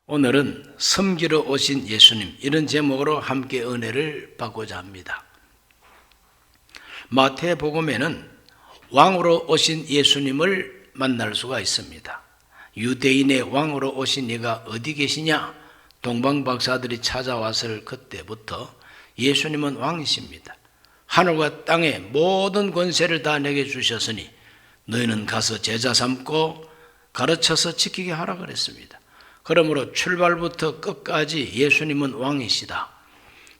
오늘은 섬기러 오신 예수님, 이런 제목으로 함께 은혜를 받고자 합니다. 마태복음에는 왕으로 오신 예수님을 만날 수가 있습니다. 유대인의 왕으로 오신 이가 어디 계시냐? 동방박사들이 찾아왔을 그때부터 예수님은 왕이십니다. 하늘과 땅의 모든 권세를 다 내게 주셨으니 너희는 가서 제자 삼고 가르쳐서 지키게 하라 그랬습니다. 그러므로 출발부터 끝까지 예수님은 왕이시다.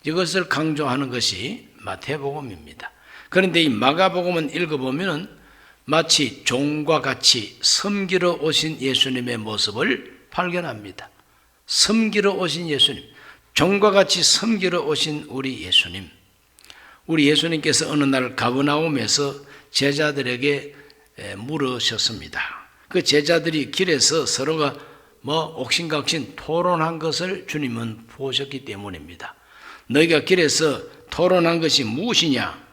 이것을 강조하는 것이 마태복음입니다. 그런데 이 마가복음은 읽어보면 마치 종과 같이 섬기러 오신 예수님의 모습을 발견합니다. 섬기러 오신 예수님, 종과 같이 섬기러 오신 우리 예수님. 우리 예수님께서 어느 날 가버나움에서 제자들에게 물으셨습니다. 그 제자들이 길에서 서로가 옥신각신 토론한 것을 주님은 보셨기 때문입니다. 너희가 길에서 토론한 것이 무엇이냐?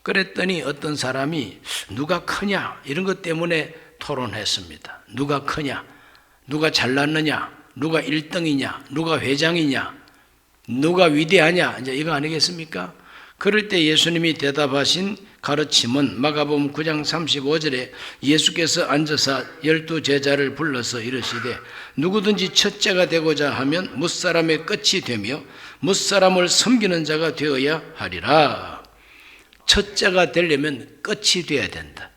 그랬더니 어떤 사람이 누가 크냐? 이런 것 때문에 토론했습니다. 누가 크냐? 누가 잘났느냐? 누가 1등이냐? 누가 회장이냐? 누가 위대하냐? 이제 이거 아니겠습니까? 그럴 때 예수님이 대답하신 가르침은 마가복음 9장 35절에 예수께서 앉아서 12제자를 불러서 이르시되 누구든지 첫째가 되고자 하면 뭇사람의 끝이 되며 뭇사람을 섬기는 자가 되어야 하리라. 첫째가 되려면 끝이 되어야 된다.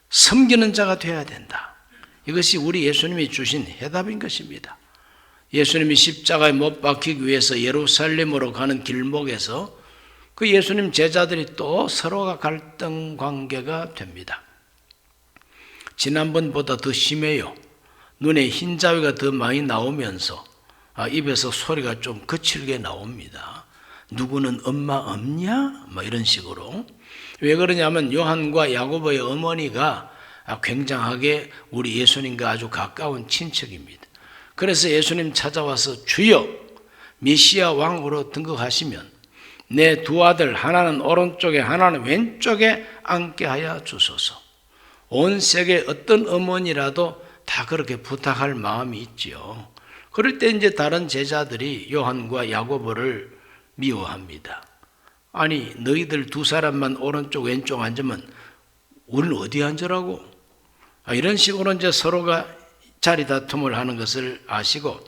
섬기는 자가 되어야 된다. 이것이 우리 예수님이 주신 해답인 것입니다. 예수님이 십자가에 못 박히기 위해서 예루살렘으로 가는 길목에서 그 예수님 제자들이 또 서로가 갈등 관계가 됩니다. 지난번보다 더 심해요. 눈에 흰자위가 더 많이 나오면서 입에서 소리가 좀 거칠게 나옵니다. 누구는 엄마 없냐? 이런 식으로. 왜 그러냐면 요한과 야고보의 어머니가 굉장하게 우리 예수님과 아주 가까운 친척입니다. 그래서 예수님 찾아와서 주여 메시아 왕으로 등극하시면 내 두 아들 하나는 오른쪽에 하나는 왼쪽에 앉게 하여 주소서. 온 세계 어떤 어머니라도 다 그렇게 부탁할 마음이 있지요. 그럴 때 이제 다른 제자들이 요한과 야고보를 미워합니다. 아니 너희들 두 사람만 오른쪽 왼쪽 앉으면 우리는 어디 앉으라고? 이런 식으로 이제 서로가 자리 다툼을 하는 것을 아시고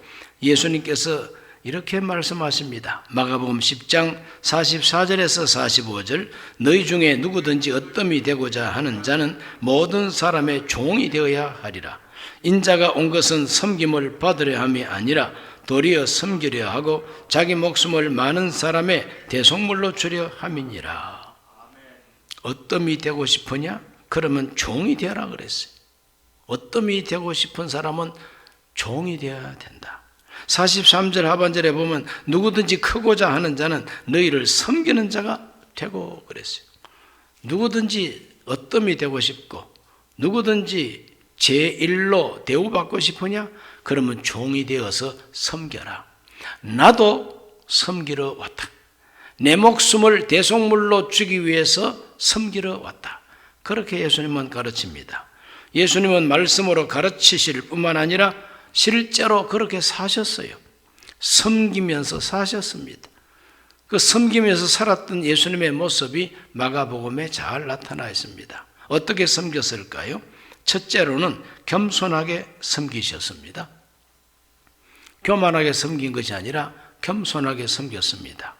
예수님께서 이렇게 말씀하십니다. 마가복음 10장 44절에서 45절 너희 중에 누구든지 어뜸이 되고자 하는 자는 모든 사람의 종이 되어야 하리라. 인자가 온 것은 섬김을 받으려 함이 아니라 도리어 섬기려 하고 자기 목숨을 많은 사람의 대속물로 주려 함이니라. 어뜸이 되고 싶으냐? 그러면 종이 되라 그랬어요. 어뜸이 되고 싶은 사람은 종이 되어야 된다. 43절 하반절에 보면 누구든지 크고자 하는 자는 너희를 섬기는 자가 되고 그랬어요. 누구든지 어뜸이 되고 싶고 누구든지 제1로 대우받고 싶으냐? 그러면 종이 되어서 섬겨라. 나도 섬기러 왔다. 내 목숨을 대속물로 주기 위해서 섬기러 왔다. 그렇게 예수님은 가르칩니다. 예수님은 말씀으로 가르치실 뿐만 아니라 실제로 그렇게 사셨어요. 섬기면서 사셨습니다. 그 섬기면서 살았던 예수님의 모습이 마가복음에 잘 나타나 있습니다. 어떻게 섬겼을까요? 첫째로는 겸손하게 섬기셨습니다. 교만하게 섬긴 것이 아니라 겸손하게 섬겼습니다.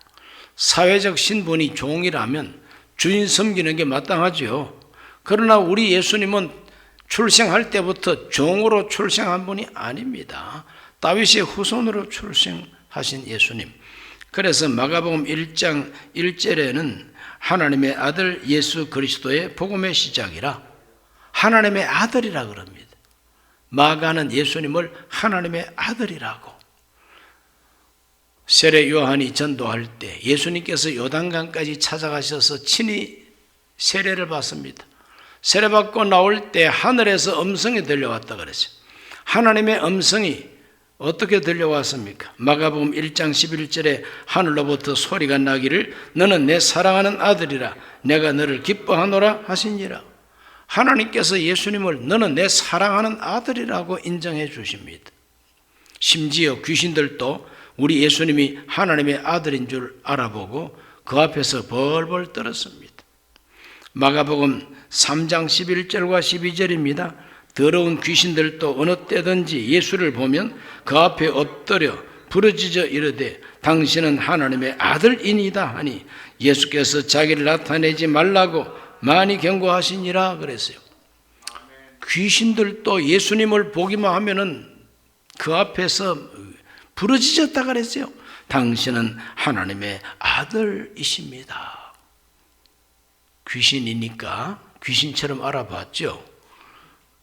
사회적 신분이 종이라면 주인 섬기는 게 마땅하죠. 그러나 우리 예수님은 출생할 때부터 종으로 출생한 분이 아닙니다. 다윗의 후손으로 출생하신 예수님. 그래서 마가복음 1장 1절에는 하나님의 아들 예수 그리스도의 복음의 시작이라 하나님의 아들이라 그럽니다. 마가는 예수님을 하나님의 아들이라고. 세례 요한이 전도할 때 예수님께서 요단강까지 찾아가셔서 친히 세례를 받습니다. 세례받고 나올 때 하늘에서 음성이 들려왔다 그랬어요. 하나님의 음성이 어떻게 들려왔습니까? 마가복음 1장 11절에 하늘로부터 소리가 나기를 너는 내 사랑하는 아들이라 내가 너를 기뻐하노라 하시니라. 하나님께서 예수님을 너는 내 사랑하는 아들이라고 인정해 주십니다. 심지어 귀신들도 우리 예수님이 하나님의 아들인 줄 알아보고 그 앞에서 벌벌 떨었습니다. 마가복음 3장 11절과 12절입니다. 더러운 귀신들도 어느 때든지 예수를 보면 그 앞에 엎드려 부르짖어 이르되 당신은 하나님의 아들이니이다 하니 예수께서 자기를 나타내지 말라고 많이 경고하시니라 그랬어요. 귀신들도 예수님을 보기만 하면은 그 앞에서 부르짖었다 그랬어요. 당신은 하나님의 아들이십니다. 귀신이니까 귀신처럼 알아봤죠.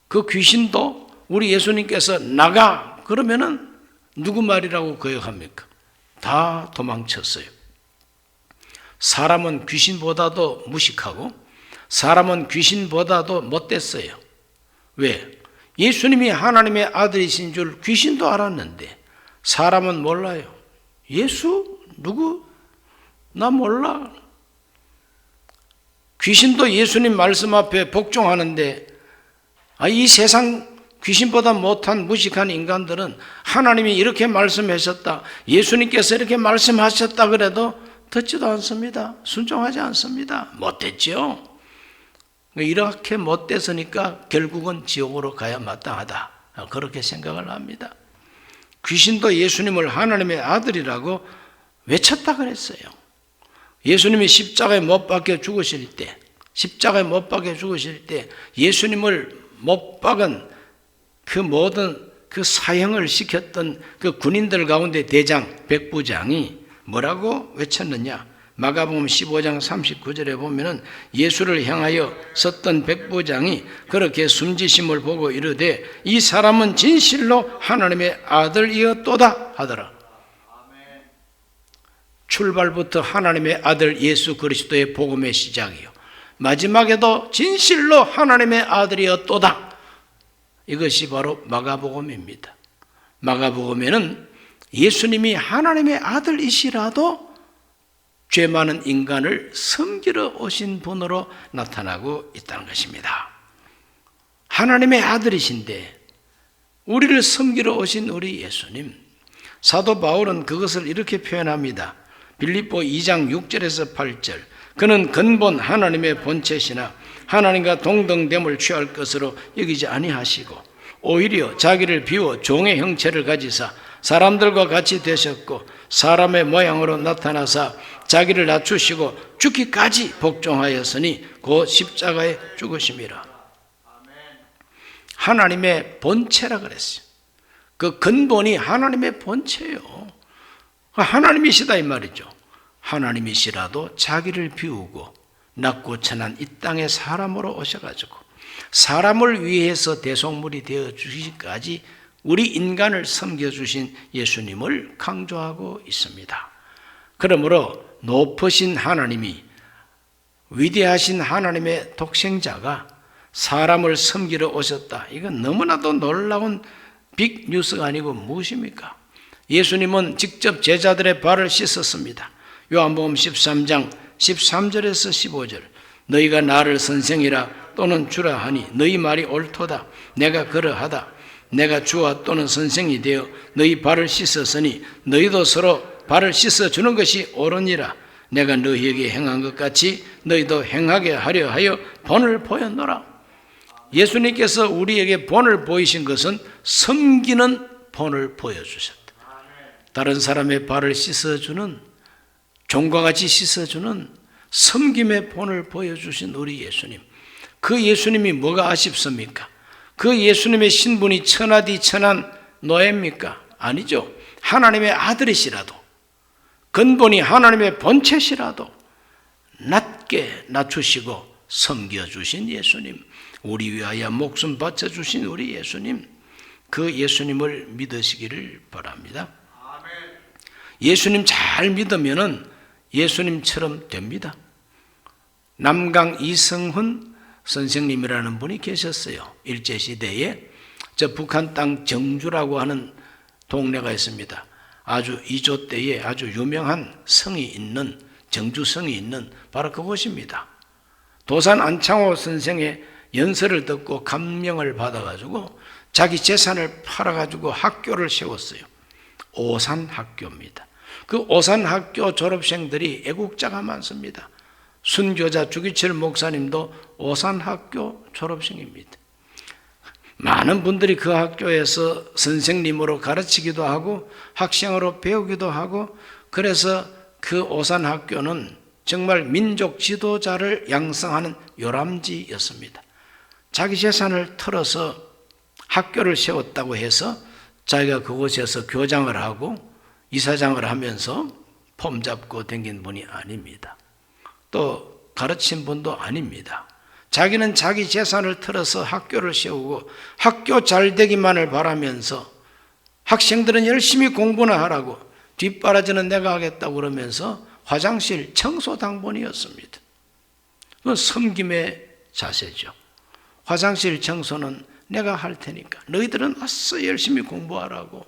그 귀신도 우리 예수님께서 나가 그러면은 누구 말이라고 거역합니까? 다 도망쳤어요. 사람은 귀신보다도 무식하고 사람은 귀신보다도 못됐어요. 왜? 예수님이 하나님의 아들이신 줄 귀신도 알았는데 사람은 몰라요. 예수? 누구? 나 몰라. 귀신도 예수님 말씀 앞에 복종하는데 이 세상 귀신보다 못한 무식한 인간들은 하나님이 이렇게 말씀하셨다, 예수님께서 이렇게 말씀하셨다 그래도 듣지도 않습니다. 순종하지 않습니다. 못됐죠. 이렇게 못됐으니까 결국은 지옥으로 가야 마땅하다, 그렇게 생각을 합니다. 귀신도 예수님을 하나님의 아들이라고 외쳤다 그랬어요. 예수님이 십자가에 못 박혀 죽으실 때, 예수님을 못 박은 그 모든 그 사형을 시켰던 그 군인들 가운데 대장 백부장이 뭐라고 외쳤느냐? 마가복음 15장 39절에 보면은 예수를 향하여 섰던 백부장이 그렇게 숨지심을 보고 이르되 이 사람은 진실로 하나님의 아들이었도다 하더라. 출발부터 하나님의 아들 예수 그리스도의 복음의 시작이요, 마지막에도 진실로 하나님의 아들이었도다. 이것이 바로 마가복음입니다. 마가복음에는 예수님이 하나님의 아들이시라도 죄 많은 인간을 섬기러 오신 분으로 나타나고 있다는 것입니다. 하나님의 아들이신데 우리를 섬기러 오신 우리 예수님, 사도 바울은 그것을 이렇게 표현합니다. 빌립보 2장 6절에서 8절, 그는 근본 하나님의 본체시나 하나님과 동등됨을 취할 것으로 여기지 아니하시고 오히려 자기를 비워 종의 형체를 가지사 사람들과 같이 되셨고 사람의 모양으로 나타나사 자기를 낮추시고 죽기까지 복종하였으니 곧 십자가에 죽으심이라. 하나님의 본체라 그랬어요. 그 근본이 하나님의 본체예요. 하나님이시다 이 말이죠. 하나님이시라도 자기를 비우고 낮고 천한 이 땅에 사람으로 오셔가지고 사람을 위해서 대속물이 되어 주시기까지 우리 인간을 섬겨주신 예수님을 강조하고 있습니다. 그러므로 높으신 하나님이, 위대하신 하나님의 독생자가 사람을 섬기러 오셨다. 이건 너무나도 놀라운 빅 뉴스가 아니고 무엇입니까? 예수님은 직접 제자들의 발을 씻었습니다. 요한복음 13장 13절에서 15절, 너희가 나를 선생이라 또는 주라 하니 너희 말이 옳도다. 내가 그러하다. 내가 주와 또는 선생이 되어 너희 발을 씻었으니 너희도 서로 발을 씻어주는 것이 옳으니라. 내가 너희에게 행한 것 같이 너희도 행하게 하려 하여 본을 보였노라. 예수님께서 우리에게 본을 보이신 것은 섬기는 본을 보여주셨다. 다른 사람의 발을 씻어주는, 종과 같이 씻어주는 섬김의 본을 보여주신 우리 예수님, 그 예수님이 뭐가 아쉽습니까? 그 예수님의 신분이 천하디 천한 노예입니까? 아니죠. 하나님의 아들이시라도, 근본이 하나님의 본체시라도 낮게 낮추시고 섬겨주신 예수님, 우리 위하여 목숨 바쳐주신 우리 예수님, 그 예수님을 믿으시기를 바랍니다. 예수님 잘 믿으면은 예수님처럼 됩니다. 남강 이성훈 선생님이라는 분이 계셨어요. 일제시대에 저 북한 땅 정주라고 하는 동네가 있습니다. 아주 이조 때에 아주 유명한 성이 있는, 정주성이 있는 바로 그곳입니다. 도산 안창호 선생의 연설을 듣고 감명을 받아가지고 자기 재산을 팔아가지고 학교를 세웠어요. 오산학교입니다. 그 오산학교 졸업생들이 애국자가 많습니다. 순교자 주기철 목사님도 오산학교 졸업생입니다. 많은 분들이 그 학교에서 선생님으로 가르치기도 하고 학생으로 배우기도 하고, 그래서 그 오산학교는 정말 민족 지도자를 양성하는 요람지였습니다. 자기 재산을 털어서 학교를 세웠다고 해서 자기가 그곳에서 교장을 하고 이사장을 하면서 폼 잡고 댕긴 분이 아닙니다. 또 가르친 분도 아닙니다. 자기는 자기 재산을 털어서 학교를 세우고 학교 잘 되기만을 바라면서 학생들은 열심히 공부나 하라고, 뒷바라지는 내가 하겠다고 그러면서 화장실 청소 당번이었습니다. 그건 섬김의 자세죠. 화장실 청소는 내가 할 테니까 너희들은 와서 열심히 공부하라고.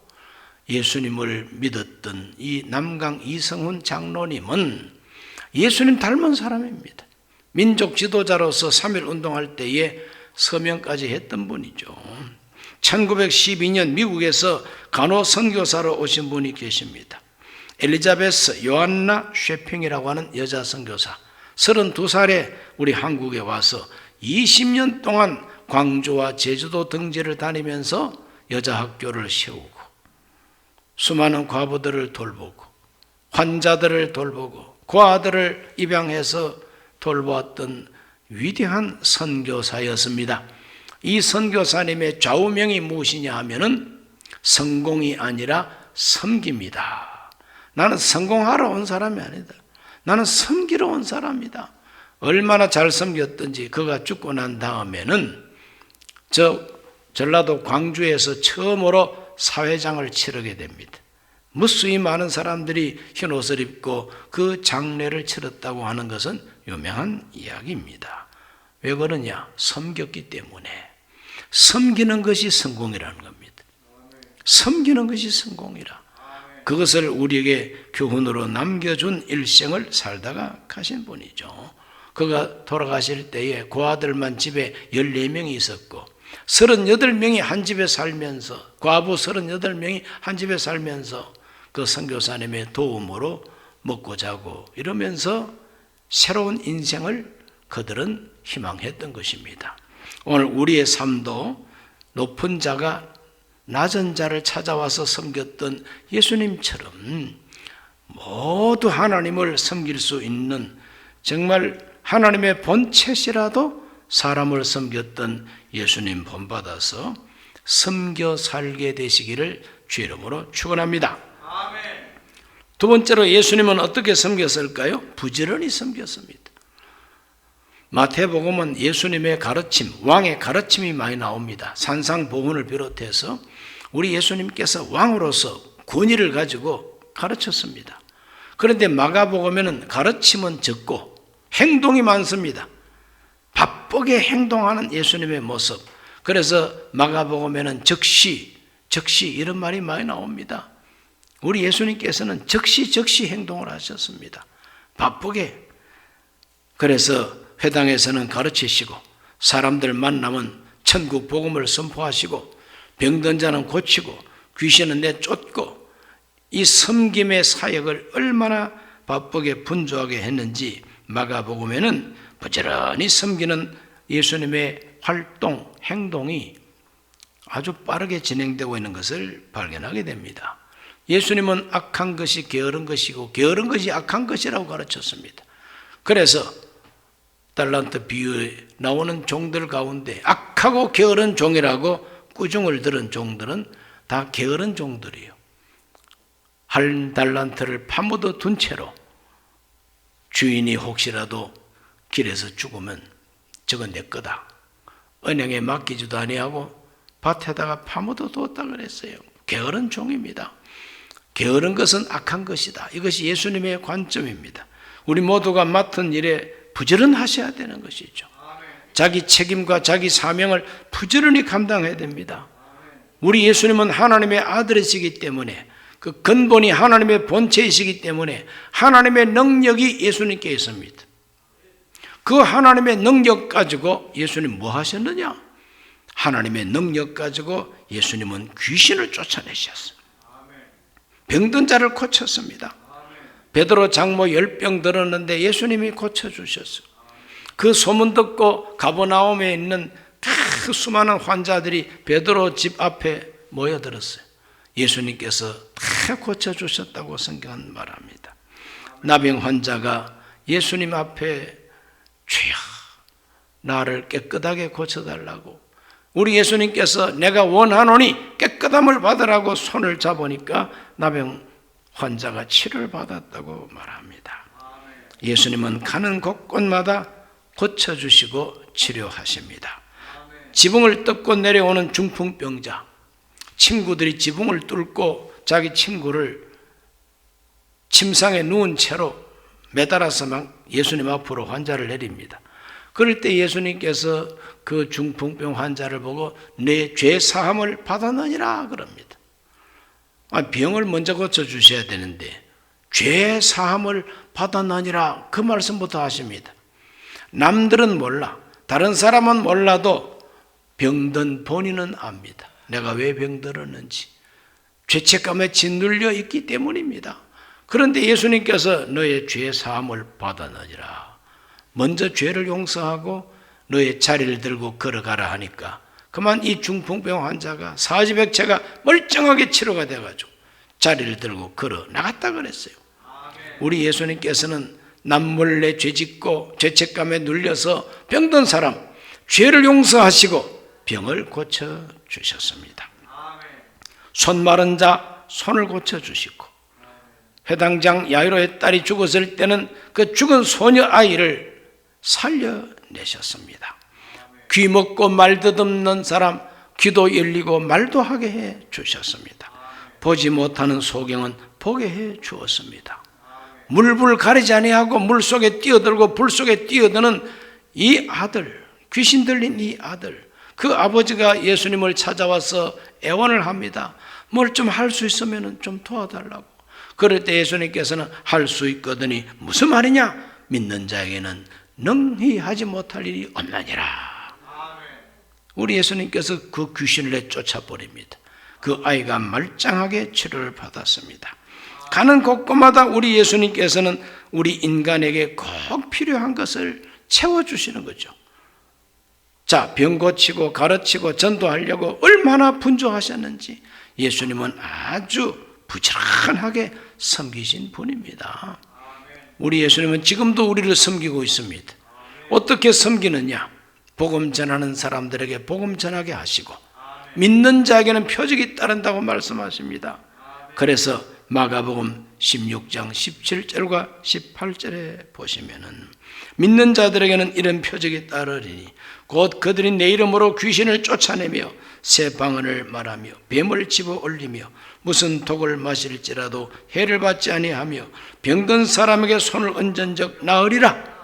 예수님을 믿었던 이 남강 이성훈 장로님은 예수님 닮은 사람입니다. 민족 지도자로서 3.1 운동할 때에 서명까지 했던 분이죠. 1912년 미국에서 간호 선교사로 오신 분이 계십니다. 엘리자베스 요한나 쉐핑이라고 하는 여자 선교사, 32살에 우리 한국에 와서 20년 동안 광주와 제주도 등지를 다니면서 여자 학교를 세우고 수많은 과부들을 돌보고 환자들을 돌보고 고아들을 입양해서 돌보았던 위대한 선교사였습니다. 이 선교사님의 좌우명이 무엇이냐 하면은 성공이 아니라 섬깁니다. 나는 성공하러 온 사람이 아니다. 나는 섬기러 온 사람이다. 얼마나 잘 섬겼든지 그가 죽고 난 다음에는 전라도 광주에서 처음으로 사회장을 치르게 됩니다. 무수히 많은 사람들이 흰 옷을 입고 그 장례를 치렀다고 하는 것은 유명한 이야기입니다. 왜 그러냐? 섬겼기 때문에. 섬기는 것이 성공이라는 겁니다. 섬기는 것이 성공이라. 그것을 우리에게 교훈으로 남겨준 일생을 살다가 가신 분이죠. 그가 돌아가실 때에 고아들만 집에 14명이 있었고 38명이 한 집에 살면서, 과부 38명이 한 집에 살면서 그 선교사님의 도움으로 먹고 자고 이러면서 새로운 인생을 그들은 희망했던 것입니다. 오늘 우리의 삶도 높은 자가 낮은 자를 찾아와서 섬겼던 예수님처럼 모두 하나님을 섬길 수 있는, 정말 하나님의 본체시라도 사람을 섬겼던 예수님 본받아서 섬겨 살게 되시기를 주의 이름으로 축원합니다. 아멘. 두 번째로 예수님은 어떻게 섬겼을까요? 부지런히 섬겼습니다. 마태복음은 예수님의 가르침, 왕의 가르침이 많이 나옵니다. 산상보훈을 비롯해서 우리 예수님께서 왕으로서 권위를 가지고 가르쳤습니다. 그런데 마가복음에는 가르침은 적고 행동이 많습니다. 바쁘게 행동하는 예수님의 모습. 그래서 마가복음에는 적시 이런 말이 많이 나옵니다. 우리 예수님께서는 적시 행동을 하셨습니다. 바쁘게. 그래서 회당에서는 가르치시고 사람들 만나면 천국 복음을 선포하시고 병든 자는 고치고 귀신은 내쫓고, 이 섬김의 사역을 얼마나 바쁘게 분주하게 했는지 마가복음에는 부지런히 섬기는 예수님의 활동, 행동이 아주 빠르게 진행되고 있는 것을 발견하게 됩니다. 예수님은 악한 것이 게으른 것이고 게으른 것이 악한 것이라고 가르쳤습니다. 그래서 달란트 비유에 나오는 종들 가운데 악하고 게으른 종이라고 꾸중을 들은 종들은 다 게으른 종들이에요. 한 달란트를 파묻어 둔 채로 주인이 혹시라도 길에서 죽으면 저건 내 거다, 은행에 맡기지도 아니하고 밭에다가 파묻어 두었다 그랬어요. 게으른 종입니다. 게으른 것은 악한 것이다. 이것이 예수님의 관점입니다. 우리 모두가 맡은 일에 부지런하셔야 되는 것이죠. 자기 책임과 자기 사명을 부지런히 감당해야 됩니다. 우리 예수님은 하나님의 아들이시기 때문에, 그 근본이 하나님의 본체이시기 때문에 하나님의 능력이 예수님께 있습니다. 그 하나님의 능력 가지고 예수님 뭐 하셨느냐? 하나님의 능력 가지고 예수님은 귀신을 쫓아내셨어요. 병든 자를 고쳤습니다. 베드로 장모 10병 들었는데 예수님이 고쳐주셨어요. 그 소문 듣고 가버나움에 있는 그 수많은 환자들이 베드로 집 앞에 모여들었어요. 예수님께서 다 고쳐주셨다고 성경은 말합니다. 나병 환자가 예수님 앞에 주여 나를 깨끗하게 고쳐달라고, 우리 예수님께서 내가 원하노니 깨끗함을 받으라고 손을 잡으니까 나병 환자가 치료를 받았다고 말합니다. 예수님은 가는 곳곳마다 고쳐주시고 치료하십니다. 지붕을 뜯고 내려오는 중풍병자, 친구들이 지붕을 뚫고 자기 친구를 침상에 누운 채로 매달아서 막 예수님 앞으로 환자를 내립니다. 그럴 때 예수님께서 그 중풍병 환자를 보고 내 죄 사함을 받았느니라 그럽니다. 병을 먼저 고쳐주셔야 되는데 죄 사함을 받았느니라 그 말씀부터 하십니다. 남들은 몰라, 다른 사람은 몰라도 병든 본인은 압니다. 내가 왜 병들었는지 죄책감에 짓눌려 있기 때문입니다. 그런데 예수님께서 너의 죄 사함을 받았느니라, 먼저 죄를 용서하고 너의 자리를 들고 걸어가라 하니까 그만 이 중풍병 환자가 사지백체가 멀쩡하게 치료가 돼가지고 자리를 들고 걸어 나갔다 그랬어요. 우리 예수님께서는 남몰래 죄짓고 죄책감에 눌려서 병든 사람 죄를 용서하시고 병을 고쳐주셨습니다. 손 마른 자 손을 고쳐주시고, 회당장 야이로의 딸이 죽었을 때는 그 죽은 소녀 아이를 살려내셨습니다. 귀 먹고 말 더듬는 사람 귀도 열리고 말도 하게 해 주셨습니다. 보지 못하는 소경은 보게 해 주었습니다. 물불 가리지 아니하고 물속에 뛰어들고 불속에 뛰어드는 이 아들, 귀신 들린 이 아들, 그 아버지가 예수님을 찾아와서 애원을 합니다. 뭘 좀 할 수 있으면 좀 도와달라고. 그럴 때 예수님께서는 할 수 있거든이 무슨 말이냐? 믿는 자에게는 능히 하지 못할 일이 없느니라. 우리 예수님께서 그 귀신을 내쫓아버립니다. 그 아이가 말짱하게 치료를 받았습니다. 가는 곳곳마다 우리 예수님께서는 우리 인간에게 꼭 필요한 것을 채워주시는 거죠. 자, 병 고치고 가르치고 전도하려고 얼마나 분주하셨는지 예수님은 아주 부지런하게 섬기신 분입니다. 우리 예수님은 지금도 우리를 섬기고 있습니다. 어떻게 섬기느냐? 복음 전하는 사람들에게 복음 전하게 하시고 믿는 자에게는 표적이 따른다고 말씀하십니다. 그래서 마가복음 16장 17절과 18절에 보시면은 믿는 자들에게는 이런 표적이 따르리니 곧 그들이 내 이름으로 귀신을 쫓아내며 새 방언을 말하며 뱀을 집어 올리며 무슨 독을 마실지라도 해를 받지 아니하며 병든 사람에게 손을 얹은 적 나으리라.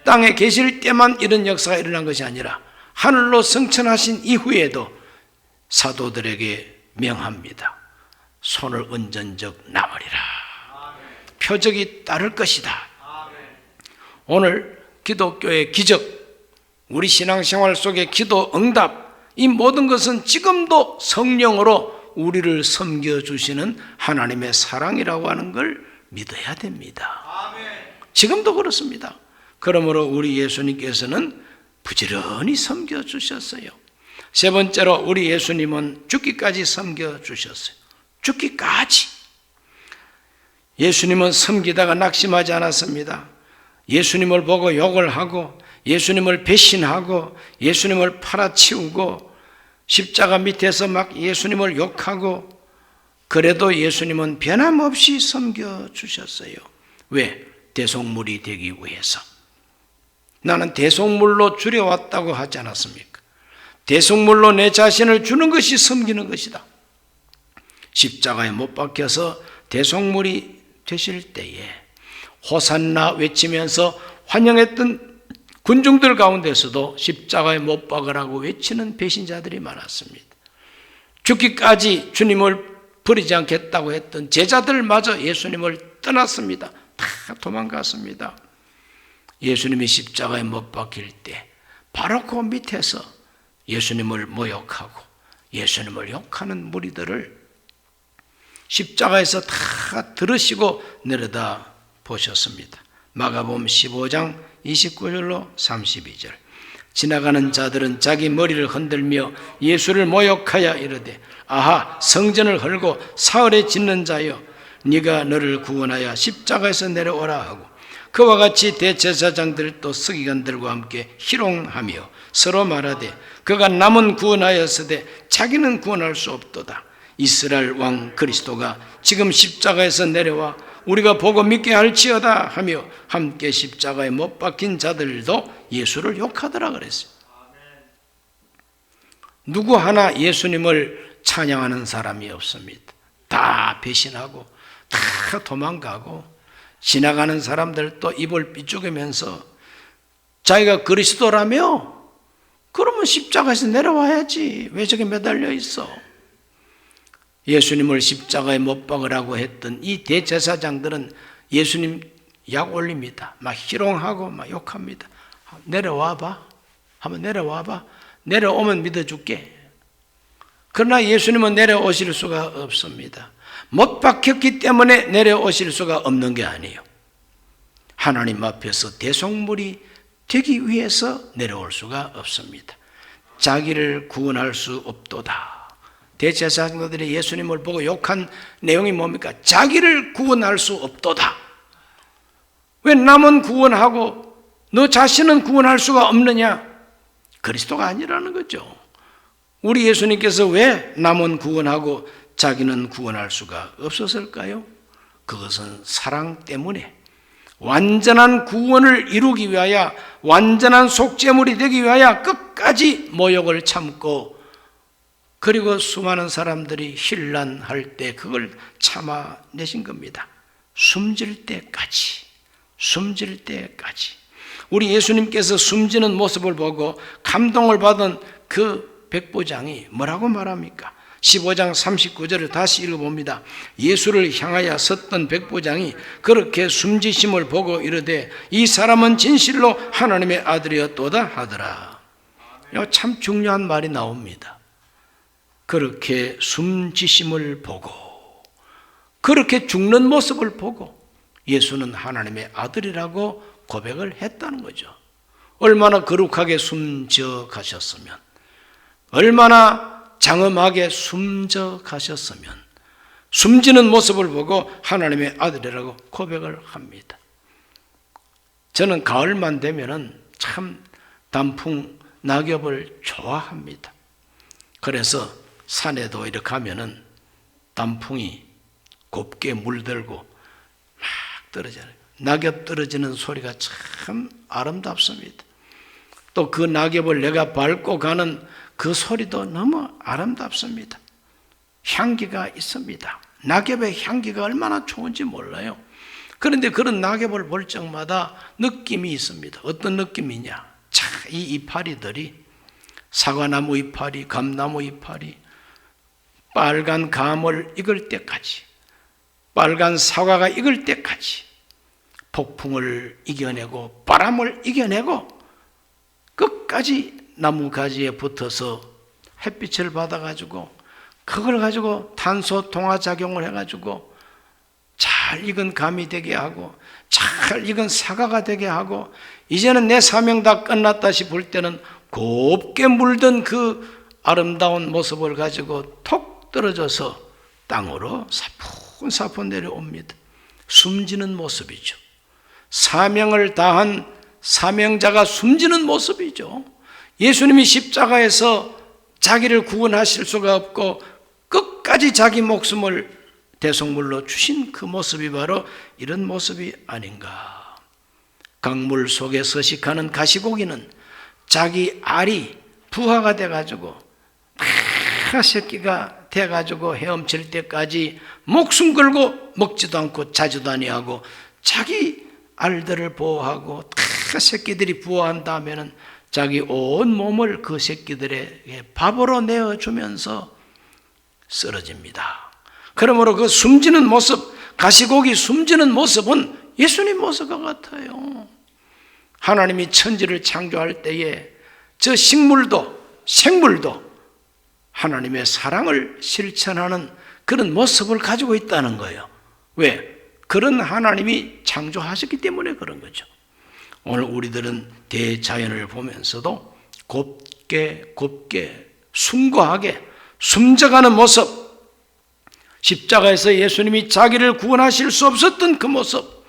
땅에 계실 때만 이런 역사가 일어난 것이 아니라 하늘로 승천하신 이후에도 사도들에게 명합니다. 손을 얹은 적 나으리라. 표적이 따를 것이다. 오늘 기독교의 기적, 우리 신앙생활 속의 기도 응답, 이 모든 것은 지금도 성령으로 우리를 섬겨주시는 하나님의 사랑이라고 하는 걸 믿어야 됩니다. 지금도 그렇습니다. 그러므로 우리 예수님께서는 부지런히 섬겨주셨어요. 세 번째로 우리 예수님은 죽기까지 섬겨주셨어요. 죽기까지. 예수님은 섬기다가 낙심하지 않았습니다. 예수님을 보고 욕을 하고 예수님을 배신하고 예수님을 팔아치우고 십자가 밑에서 막 예수님을 욕하고, 그래도 예수님은 변함없이 섬겨주셨어요. 왜? 대속물이 되기 위해서. 나는 대속물로 줄여왔다고 하지 않았습니까? 대속물로 내 자신을 주는 것이 섬기는 것이다. 십자가에 못 박혀서 대속물이 되실 때에 호산나 외치면서 환영했던 군중들 가운데서도 십자가에 못 박으라고 외치는 배신자들이 많았습니다. 죽기까지 주님을 버리지 않겠다고 했던 제자들마저 예수님을 떠났습니다. 다 도망갔습니다. 예수님이 십자가에 못 박힐 때 바로 그 밑에서 예수님을 모욕하고 예수님을 욕하는 무리들을 십자가에서 다 들으시고 내려다 보셨습니다. 마가복음 15장 29절로 32절. 지나가는 자들은 자기 머리를 흔들며 예수를 모욕하여 이르되 아하 성전을 헐고 사흘에 짓는 자여 네가 너를 구원하여 십자가에서 내려오라 하고 그와 같이 대제사장들도 서기관들과 함께 희롱하며 서로 말하되 그가 남은 구원하였으되 자기는 구원할 수 없도다. 이스라엘 왕 그리스도가 지금 십자가에서 내려와 우리가 보고 믿게 할지어다 하며 함께 십자가에 못 박힌 자들도 예수를 욕하더라 그랬어요. 누구 하나 예수님을 찬양하는 사람이 없습니다. 다 배신하고 다 도망가고 지나가는 사람들도 입을 삐죽이면서 자기가 그리스도라며? 그러면 십자가에서 내려와야지. 왜 저기 매달려 있어? 예수님을 십자가에 못 박으라고 했던 이 대제사장들은 예수님 약 올립니다. 막 희롱하고 막 욕합니다. 내려와봐. 한번 내려와봐. 내려오면 믿어줄게. 그러나 예수님은 내려오실 수가 없습니다. 못 박혔기 때문에 내려오실 수가 없는 게 아니에요. 하나님 앞에서 대속물이 되기 위해서 내려올 수가 없습니다. 자기를 구원할 수 없도다. 대제사장들이 예수님을 보고 욕한 내용이 뭡니까? 자기를 구원할 수 없도다. 왜 남은 구원하고 너 자신은 구원할 수가 없느냐? 그리스도가 아니라는 거죠. 우리 예수님께서 왜 남은 구원하고 자기는 구원할 수가 없었을까요? 그것은 사랑 때문에 완전한 구원을 이루기 위하여 완전한 속죄물이 되기 위하여 끝까지 모욕을 참고 그리고 수많은 사람들이 혼란할 때 그걸 참아내신 겁니다. 숨질 때까지. 우리 예수님께서 숨지는 모습을 보고 감동을 받은 그 백부장이 뭐라고 말합니까? 15장 39절을 다시 읽어봅니다. 예수를 향하여 섰던 백부장이 그렇게 숨지심을 보고 이르되 이 사람은 진실로 하나님의 아들이었도다 하더라. 참 중요한 말이 나옵니다. 그렇게 숨지심을 보고 그렇게 죽는 모습을 보고 예수는 하나님의 아들이라고 고백을 했다는 거죠. 얼마나 거룩하게 숨져 가셨으면, 얼마나 장엄하게 숨져 가셨으면 숨지는 모습을 보고 하나님의 아들이라고 고백을 합니다. 저는 가을만 되면은 참 단풍 낙엽을 좋아합니다. 그래서 산에도 이렇게 가면은 단풍이 곱게 물들고 막 떨어져요. 낙엽 떨어지는 소리가 참 아름답습니다. 또 그 낙엽을 내가 밟고 가는 그 소리도 너무 아름답습니다. 향기가 있습니다. 낙엽의 향기가 얼마나 좋은지 몰라요. 그런데 그런 낙엽을 볼 적마다 느낌이 있습니다. 어떤 느낌이냐? 이 이파리들이 사과나무 이파리, 감나무 이파리, 빨간 감을 익을 때까지, 빨간 사과가 익을 때까지 폭풍을 이겨내고 바람을 이겨내고 끝까지 나무 가지에 붙어서 햇빛을 받아가지고 그걸 가지고 탄소 동화작용을 해가지고 잘 익은 감이 되게 하고 잘 익은 사과가 되게 하고 이제는 내 사명 다 끝났다 싶을 때는 곱게 물든 그 아름다운 모습을 가지고 톡 떨어져서 땅으로 사뿐사뿐 내려옵니다. 숨지는 모습이죠. 사명을 다한 사명자가 숨지는 모습이죠. 예수님이 십자가에서 자기를 구원하실 수가 없고 끝까지 자기 목숨을 대속물로 주신 그 모습이 바로 이런 모습이 아닌가. 강물 속에 서식하는 가시고기는 자기 알이 부화가 돼가지고 다 새끼가 돼가지고 헤엄칠 때까지 목숨 걸고 먹지도 않고 자지도 아니하고 자기 알들을 보호하고 다 새끼들이 부화한 다음에는 자기 온 몸을 그 새끼들에게 밥으로 내어주면서 쓰러집니다. 그러므로 그 숨지는 모습, 가시고기 숨지는 모습은 예수님 모습과 같아요. 하나님이 천지를 창조할 때에 저 식물도 생물도 하나님의 사랑을 실천하는 그런 모습을 가지고 있다는 거예요. 왜? 그런 하나님이 창조하셨기 때문에 그런 거죠. 오늘 우리들은 대자연을 보면서도 곱게 숭고하게 숨져가는 모습, 십자가에서 예수님이 자기를 구원하실 수 없었던 그 모습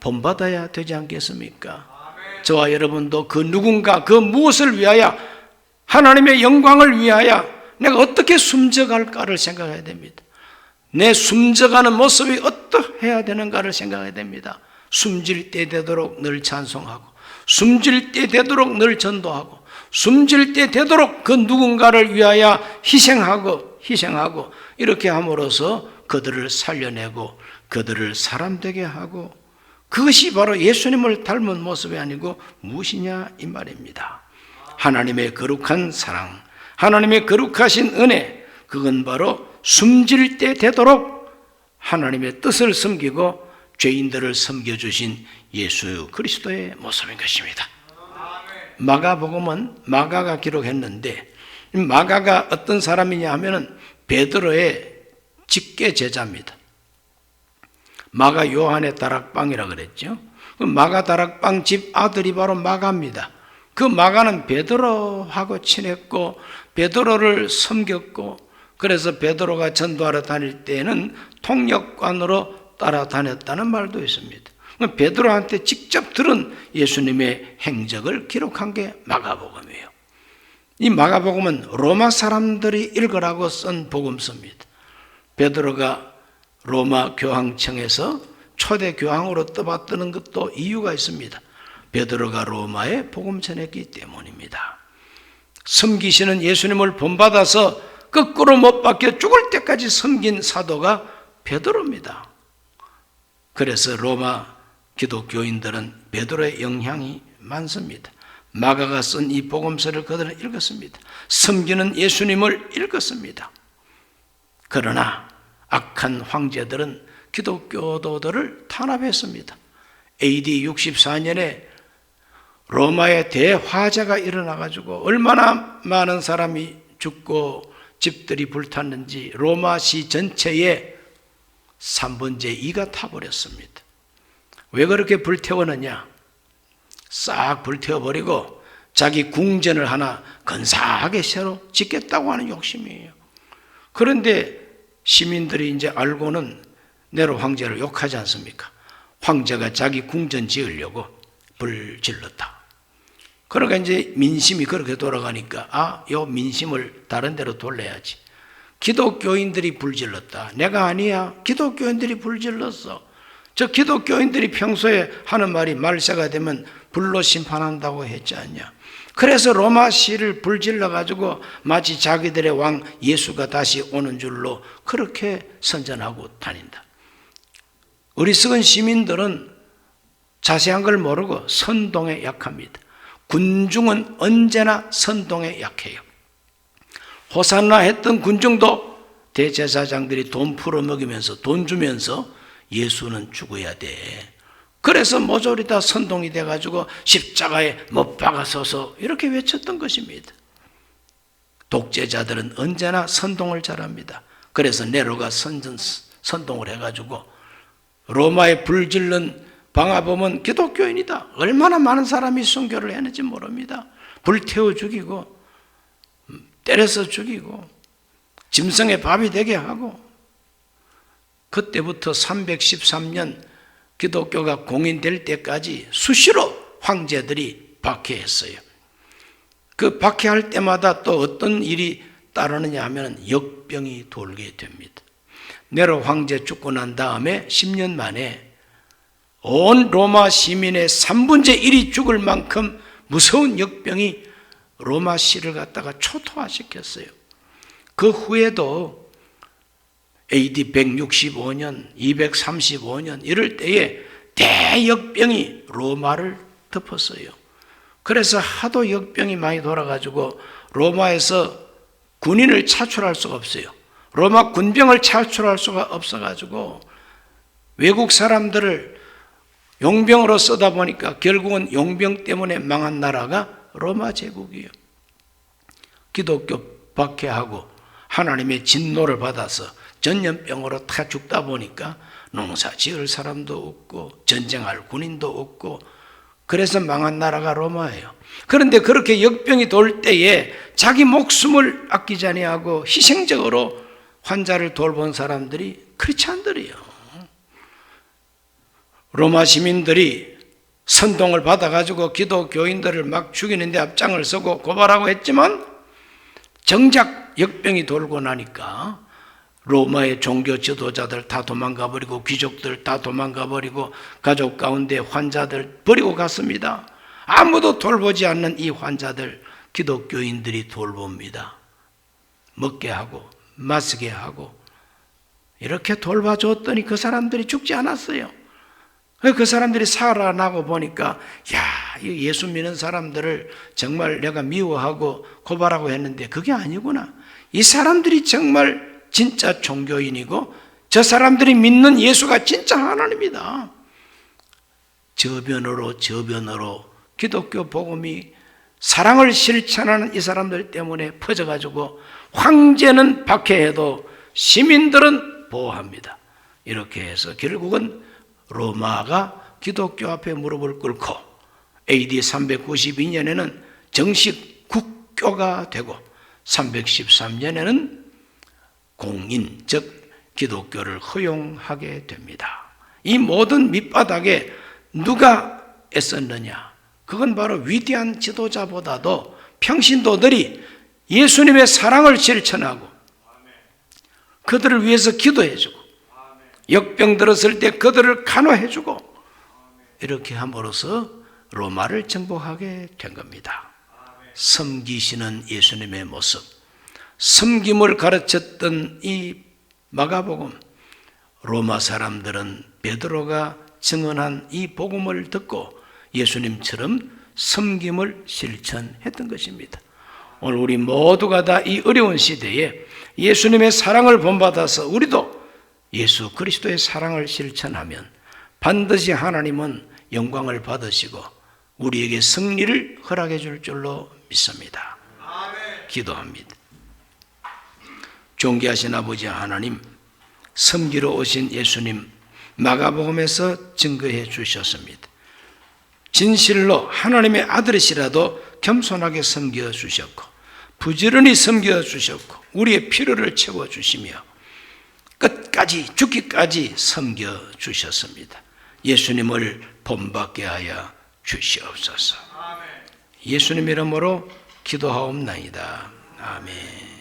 본받아야 되지 않겠습니까? 저와 여러분도 그 누군가 그 무엇을 위하여 하나님의 영광을 위하여 내가 어떻게 숨져갈까를 생각해야 됩니다. 내 숨져가는 모습이 어떠해야 되는가를 생각해야 됩니다. 숨질 때 되도록 늘 찬송하고, 숨질 때 되도록 늘 전도하고, 숨질 때 되도록 그 누군가를 위하여 희생하고 이렇게 함으로써 그들을 살려내고 그들을 사람 되게 하고, 그것이 바로 예수님을 닮은 모습이 아니고 무엇이냐 이 말입니다. 하나님의 거룩한 사랑, 하나님의 거룩하신 은혜, 그건 바로 숨질 때 되도록 하나님의 뜻을 섬기고 죄인들을 섬겨주신 예수 그리스도의 모습인 것입니다. 마가복음은 마가가 기록했는데, 마가가 어떤 사람이냐 하면은 베드로의 직계 제자입니다. 마가 요한의 다락방이라 그랬죠. 그 마가 다락방 집 아들이 바로 마가입니다. 그 마가는 베드로하고 친했고 베드로를 섬겼고, 그래서 베드로가 전도하러 다닐 때에는 통역관으로 따라다녔다는 말도 있습니다. 베드로한테 직접 들은 예수님의 행적을 기록한 게 마가복음이에요. 이 마가복음은 로마 사람들이 읽으라고 쓴 복음서입니다. 베드로가 로마 교황청에서 초대 교황으로 떠받드는 것도 이유가 있습니다. 베드로가 로마에 복음 전했기 때문입니다. 섬기시는 예수님을 본받아서 거꾸로 못 박혀 죽을 때까지 섬긴 사도가 베드로입니다. 그래서 로마 기독교인들은 베드로의 영향이 많습니다. 마가가 쓴 이 복음서를 그들은 읽었습니다. 섬기는 예수님을 읽었습니다. 그러나 악한 황제들은 기독교도들을 탄압했습니다. AD 64년에 로마의 대화재가 일어나가지고 얼마나 많은 사람이 죽고 집들이 불탔는지 로마시 전체에 3분의 2가 타버렸습니다. 왜 그렇게 불태웠느냐? 싹 불태워버리고 자기 궁전을 하나 근사하게 새로 짓겠다고 하는 욕심이에요. 그런데 시민들이 이제 알고는 네로 황제를 욕하지 않습니까? 황제가 자기 궁전 지으려고 불 질렀다. 그러니까 이제 민심이 그렇게 돌아가니까 요 민심을 다른 데로 돌려야지. 기독교인들이 불 질렀다. 내가 아니야. 기독교인들이 불 질렀어. 저 기독교인들이 평소에 하는 말이 말세가 되면 불로 심판한다고 했지 않냐. 그래서 로마시를 불질러가지고 마치 자기들의 왕 예수가 다시 오는 줄로 그렇게 선전하고 다닌다. 어리석은 시민들은 자세한 걸 모르고 선동에 약합니다. 군중은 언제나 선동에 약해요. 호산나 했던 군중도 대제사장들이 돈 풀어먹이면서 돈 주면서 예수는 죽어야 돼. 그래서 모조리 다 선동이 돼가지고 십자가에 못 박아서서 이렇게 외쳤던 것입니다. 독재자들은 언제나 선동을 잘합니다. 그래서 네로가 선동을 해가지고 로마에 불질른 방화범은 기독교인이다. 얼마나 많은 사람이 순교를 했는지 모릅니다. 불태워 죽이고 때려서 죽이고 짐승의 밥이 되게 하고, 그때부터 313년 기독교가 공인될 때까지 수시로 황제들이 박해했어요. 그 박해할 때마다 또 어떤 일이 따르느냐 하면 역병이 돌게 됩니다. 네로 황제 죽고 난 다음에 10년 만에 온 로마 시민의 3분의 1이 죽을 만큼 무서운 역병이 로마시를 갖다가 초토화시켰어요. 그 후에도 AD 165년, 235년 이럴 때에 대역병이 로마를 덮었어요. 그래서 하도 역병이 많이 돌아가지고 로마에서 군인을 차출할 수가 없어요. 로마 군병을 차출할 수가 없어가지고 외국 사람들을 용병으로 쓰다 보니까 결국은 용병 때문에 망한 나라가 로마 제국이에요. 기독교 박해하고 하나님의 진노를 받아서 전염병으로 다 죽다 보니까 농사 지을 사람도 없고 전쟁할 군인도 없고 그래서 망한 나라가 로마예요. 그런데 그렇게 역병이 돌 때에 자기 목숨을 아끼지 아니하고 희생적으로 환자를 돌본 사람들이 크리스찬들이에요. 로마 시민들이 선동을 받아가지고 기독교인들을 막 죽이는 데 앞장을 서고 고발하고 했지만 정작 역병이 돌고 나니까 로마의 종교 지도자들 다 도망가 버리고 귀족들 다 도망가 버리고 가족 가운데 환자들 버리고 갔습니다. 아무도 돌보지 않는 이 환자들 기독교인들이 돌봅니다. 먹게 하고 마시게 하고 이렇게 돌봐줬더니 그 사람들이 죽지 않았어요. 그 사람들이 살아나고 보니까 야, 예수 믿는 사람들을 정말 내가 미워하고 고발하고 했는데 그게 아니구나. 이 사람들이 정말 진짜 종교인이고 저 사람들이 믿는 예수가 진짜 하나님이다. 저변으로 기독교 복음이 사랑을 실천하는 이 사람들 때문에 퍼져가지고 황제는 박해해도 시민들은 보호합니다. 이렇게 해서 결국은 로마가 기독교 앞에 무릎을 꿇고 AD 392년에는 정식 국교가 되고 313년에는 공인, 즉 기독교를 허용하게 됩니다. 이 모든 밑바닥에 누가 애썼느냐? 그건 바로 위대한 지도자보다도 평신도들이 예수님의 사랑을 실천하고 그들을 위해서 기도해주고 역병 들었을 때 그들을 간호해주고 이렇게 함으로써 로마를 정복하게 된 겁니다. 섬기시는 예수님의 모습, 섬김을 가르쳤던 이 마가복음, 로마 사람들은 베드로가 증언한 이 복음을 듣고 예수님처럼 섬김을 실천했던 것입니다. 오늘 우리 모두가 다 이 어려운 시대에 예수님의 사랑을 본받아서 우리도 예수 그리스도의 사랑을 실천하면 반드시 하나님은 영광을 받으시고 우리에게 승리를 허락해 줄 줄로 믿습니다. 기도합니다. 존귀하신 아버지 하나님, 섬기러 오신 예수님 마가복음에서 증거해 주셨습니다. 진실로 하나님의 아들이시라도 겸손하게 섬겨 주셨고 부지런히 섬겨 주셨고 우리의 필요를 채워 주시며 끝까지 죽기까지 섬겨 주셨습니다. 예수님을 본받게 하여 주시옵소서. 예수님 이름으로 기도하옵나이다. 아멘.